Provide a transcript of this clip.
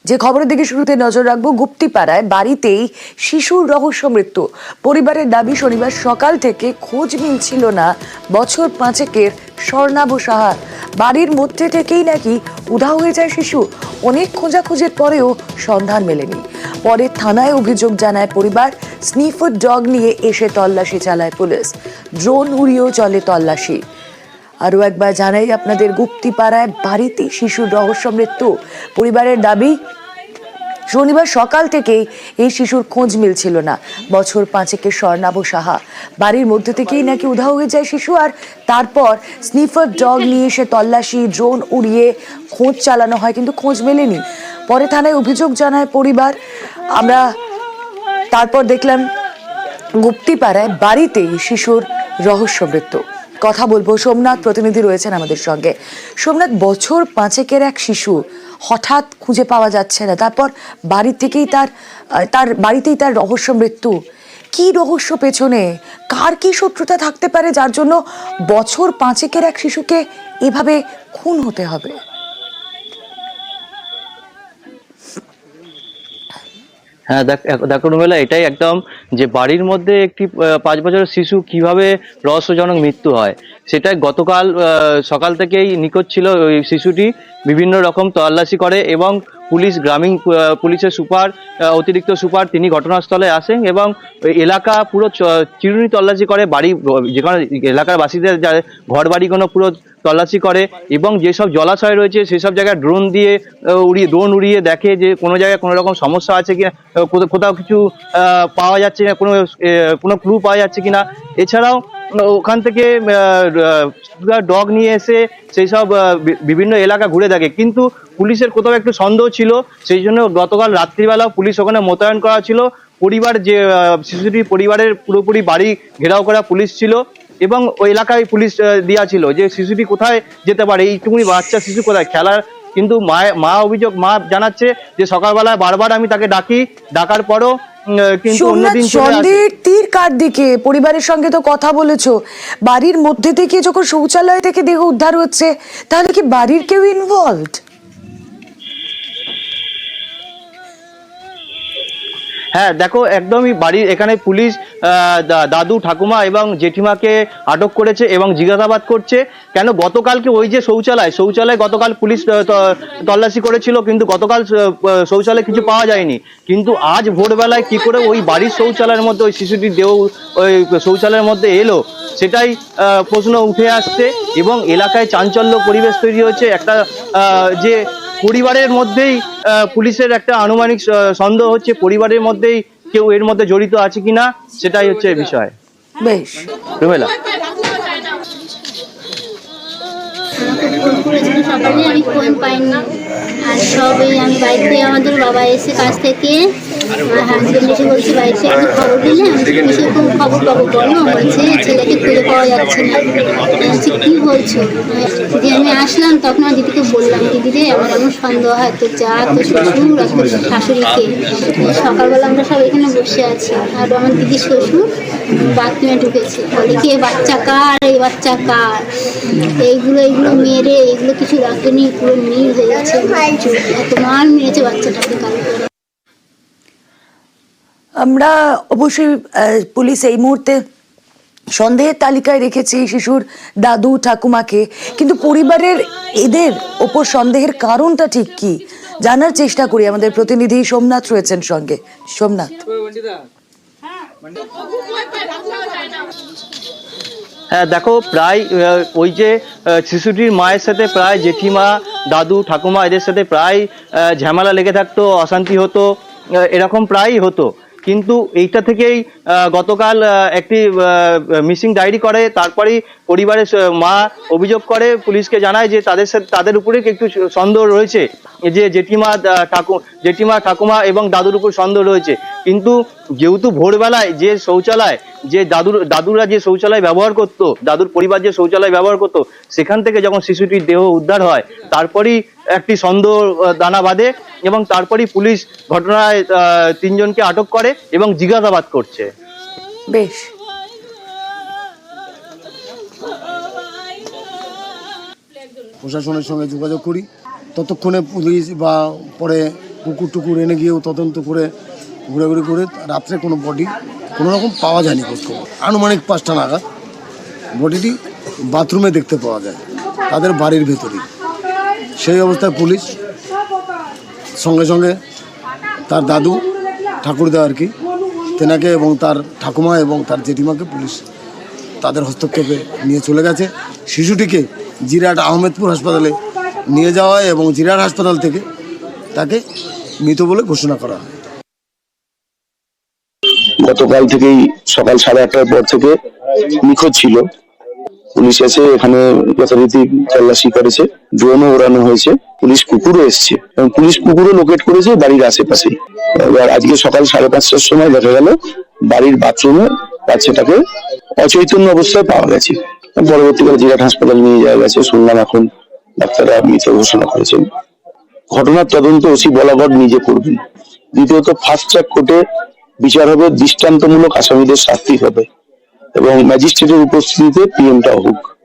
যে খবরের দিকে শুরুতে নজর রাখবো, গুপ্তিপাড়ায় বাড়িতেই শিশুর রহস্য মৃত্যু। পরিবারের দাবি, শনিবার সকাল থেকে খোঁজ মিলছিল না বছর 5-এর স্বর্ণাভ সাহার। বাড়ির মধ্যে থেকেই নাকি উধাও হয়ে যায় শিশু। অনেক খোঁজাখুঁজির পরেও সন্ধান মেলেনি। পরে থানায় অভিযোগ জানায় পরিবার। স্নিফার ডগ নিয়ে এসে তল্লাশি চালায় পুলিশ। ড্রোন উড়িয়েও চলে তল্লাশি। আরও একবার জানাই আপনাদের, গুপ্তিপাড়ায় বাড়িতে শিশুর রহস্য মৃত্যু। পরিবারের দাবি, শনিবার সকাল থেকেই এই শিশুর খোঁজ মিলছিল না বছর 5-এর স্বর্ণাভ সাহা। বাড়ির মধ্যে থেকেই নাকি উধাও হয়ে যায় শিশু। আর তারপর স্নিফার ডগ নিয়ে এসে তল্লাশি, ড্রোন উড়িয়ে খোঁজ চালানো হয়, কিন্তু খোঁজ মেলেনি। পরে থানায় অভিযোগ জানায় পরিবার। আমরা তারপর দেখলাম গুপ্তিপাড়ায় বাড়িতেই শিশুর রহস্য মৃত্যু। কথা বলবো, সোমনাথ প্রতিনিধি রয়েছেন আমাদের সঙ্গে। সোমনাথ, বছর 5-এর এক শিশু হঠাৎ খুঁজে পাওয়া যাচ্ছে না, তারপর বাড়ি থেকেই তার বাড়িতেই তার রহস্য মৃত্যু। কি রহস্য পেছনে? কার কি শত্রুতা থাকতে পারে যার জন্য বছর 5-এর এক শিশুকে এভাবে খুন হতে হবে? হ্যাঁ, দেখো রুমেলা, এটাই একদম যে বাড়ির মধ্যে একটি 5 বছরের শিশু কিভাবে রহস্যজনক মৃত্যু হয়, সেটাই গতকাল সকাল থেকেই নিখোঁজ ছিল ওই শিশুটি। বিভিন্ন রকম তল্লাশি করে এবং পুলিশ, গ্রামীণ পুলিশের সুপার, অতিরিক্ত সুপার, তিনি ঘটনাস্থলে আসেন এবং এলাকা পুরো চিরুনি তল্লাশি করে। বাড়ি, যেখানে এলাকার বাসিন্দাদের ঘর বাড়িগুলো পুরো তল্লাশি করে এবং যেসব জলাশয় রয়েছে সেসব জায়গায় ড্রোন উড়িয়ে দেখে যে কোনো জায়গায় কোনো রকম সমস্যা আছে কিনা, কোথাও কিছু পাওয়া যাচ্ছে না, কোনো ক্লু পাওয়া যাচ্ছে কিনা। এছাড়াও ওখান থেকে ডগ নিয়ে এসে সেই সব বিভিন্ন এলাকা ঘুরে দেখে, কিন্তু পুলিশের কোথাও একটু সন্দেহ ছিল। সেই জন্য গতকাল রাত্রিবেলাও পুলিশ ওখানে মোতায়েন করা ছিল। পরিবার, যে শিশুটির পরিবারের পুরোপুরি বাড়ি ঘেরাও করা পুলিশ ছিল এবং ওই এলাকায় পুলিশ দেওয়া ছিল যে শিশুটি কোথায় যেতে পারে, এইটুকুনি বাচ্চা শিশু কোথায় খেলার। কিন্তু মা জানাচ্ছে যে সকালবেলায় বারবার আমি তাকে ডাকার পরও কিন্তু অন্যদিন সন্দেহের তীর কার দিকে? পরিবারের সঙ্গে তো কথা বলেছো, বাড়ির মধ্যে থেকে যখন শৌচালয় থেকে দেহ উদ্ধার হচ্ছে, তাহলে কি বাড়ির কেউ ইনভলভড? হ্যাঁ দেখো, একদমই বাড়ির এখানে পুলিশ দাদু, ঠাকুমা এবং জেঠিমাকে আটক করেছে এবং জিজ্ঞাসাবাদ করছে। কেন গতকালকে ওই যে শৌচালয় গতকাল পুলিশ তল্লাশি করেছিল, কিন্তু গতকাল শৌচালয়ে কিছু পাওয়া যায়নি। কিন্তু আজ ভোরবেলায় কি করে ওই বাড়ির শৌচালয়ের মধ্যে ওই শিশুটির দেহ ওই শৌচালয়ের মধ্যে এলো, সেটাই প্রশ্ন উঠে আসছে এবং এলাকায় চাঞ্চল্য পরিবেশ তৈরি হয়েছে। একটা যে পরিবারের মধ্যেই পুলিশের একটা আনুমানিক সন্দেহ হচ্ছে পরিবারের মধ্যেই কেউ এর মধ্যে জড়িত আছে কিনা, সেটাই হচ্ছে বিষয়। বেশ, রুমেলা, ফোন করেছিল সকালে, আমি ফোন পাইনি। আর সবই আমি বাড়িতে, আমাদের বাবা এসে কাছ থেকে, আমার হাজবেন্ড এসে বলছে বাড়িতে একটু খবর দিলে, আমি কিসের খবর পাবো বলো, বলছে ছেলেকে খুঁজে পাওয়া যাচ্ছে না। বলছি কী বলছো? যে আমি আসলাম তখন আমার দিদিকে বললাম, দিদিরে আমার এমন সন্দেহ হয়, তো যা তো শ্বশুর আর তোর শাশুড়িকে। সকালবেলা আমরা সব এখানে বসে আছি, আর আমার দিদির শ্বশুর বাথরুমে ঢুকেছে, বলে কি বাচ্চা কার, এই বাচ্চা কার, এইগুলো মেরে, এগুলো কিছু রাখেনি, পুরো নীল হয়ে গেছে, এত মার মেরেছে বাচ্চাটাকে কাল। আমরা অবশ্যই পুলিশ এই মুহূর্তে সন্দেহের তালিকায় রেখেছে শিশুর দাদু, ঠাকুমাকে, কিন্তু পরিবারের এদের ওপর সন্দেহের কারণটা ঠিক কি জানার চেষ্টা করি। আমাদের প্রতিনিধি সোমনাথ রয়েছেন সঙ্গে। সোমনাথ, হ্যাঁ দেখো, প্রায় ওই যে শিশুটির মায়ের সাথে প্রায় জেঠিমা, দাদু, ঠাকুমা এদের সাথে প্রায় ঝামেলা লেগে থাকতো, অশান্তি হতো, এরকম প্রায়ই হতো। কিন্তু এইটা থেকেই গতকাল একটি মিসিং ডায়েরি করে। তারপরেই পরিবারের মা অভিযোগ করে, পুলিশকে জানায় যে তাদের উপরে একটু সন্দেহ রয়েছে, যে জেঠিমা, ঠাকুমা এবং দাদুর উপর সন্দেহ রয়েছে। কিন্তু যেহেতু ভোরবেলায় যে শৌচালয়, যে দাদুরা যে শৌচালয় ব্যবহার করতো, দাদুর পরিবার যে শৌচালয় ব্যবহার করতো, সেখান থেকে যখন শিশুটির দেহ উদ্ধার হয়, তারপরই একটি সন্দেহ দানা বাঁধে এবং তারপরই পুলিশ ঘটনায় 3 জনকে আটক করে এবং জিজ্ঞাসাবাদ করছে। বেশ, প্রশাসনের সঙ্গে যোগাযোগ করি, ততক্ষণে পুলিশ বা পরে কুকুর টুকুর এনে গিয়েও তদন্ত করে ঘোরাঘুরি করে রাত্রে কোনো বডি কোনো রকম পাওয়া যায়নি খোঁজখবর। আনুমানিক 5টা নাগাদ বডিটি বাথরুমে দেখতে পাওয়া যায়, তাদের বাড়ির ভেতরেই। সেই অবস্থায় পুলিশ সঙ্গে সঙ্গে তার দাদু ঠাকুরদা আর কি তেনাকে এবং তার ঠাকুমা এবং তার জেঠিমাকে পুলিশ তাদের হস্তক্ষেপে নিয়ে চলে গেছে। শিশুটিকে জিরাট আহমেদপুর হাসপাতালে নিয়ে যাওয়া হয় এবং জিরাট হাসপাতাল থেকে তাকে মৃত বলে ঘোষণা করা হয়। গতকাল থেকেই সকাল 8:30টার পর থেকে নিখোঁজ ছিল। পুলিশ এসে এখানে যথারীতি তল্লাশি করেছে, ড্রোনও ওড়ানো হয়েছে, পুলিশ কুকুরও এসছে এবং পুলিশ কুকুরও লোকেট করেছে বাড়ির আশেপাশে। এবার আজকে সকাল 5:30টার সময় দেখা গেল বাড়ির বাথরুমে বাচ্চাটাকে অচৈতন্য অবস্থায় পাওয়া গেছে। পরবর্তীকালে জিরাট হাসপাতাল নিয়ে যাওয়া গেছে, শুনলাম এখন ডাক্তাররা মৃত ঘোষণা করেছেন। ঘটনার তদন্ত ওসি বলাগড় নিজে করবেন। দ্বিতীয়ত ফাস্ট ট্র্যাক কোর্টে বিচার হবে, দৃষ্টান্তমূলক আসামিদের শাস্তি হবে এবং ম্যাজিস্ট্রেটের উপস্থিতিতে পিএমটা হোক।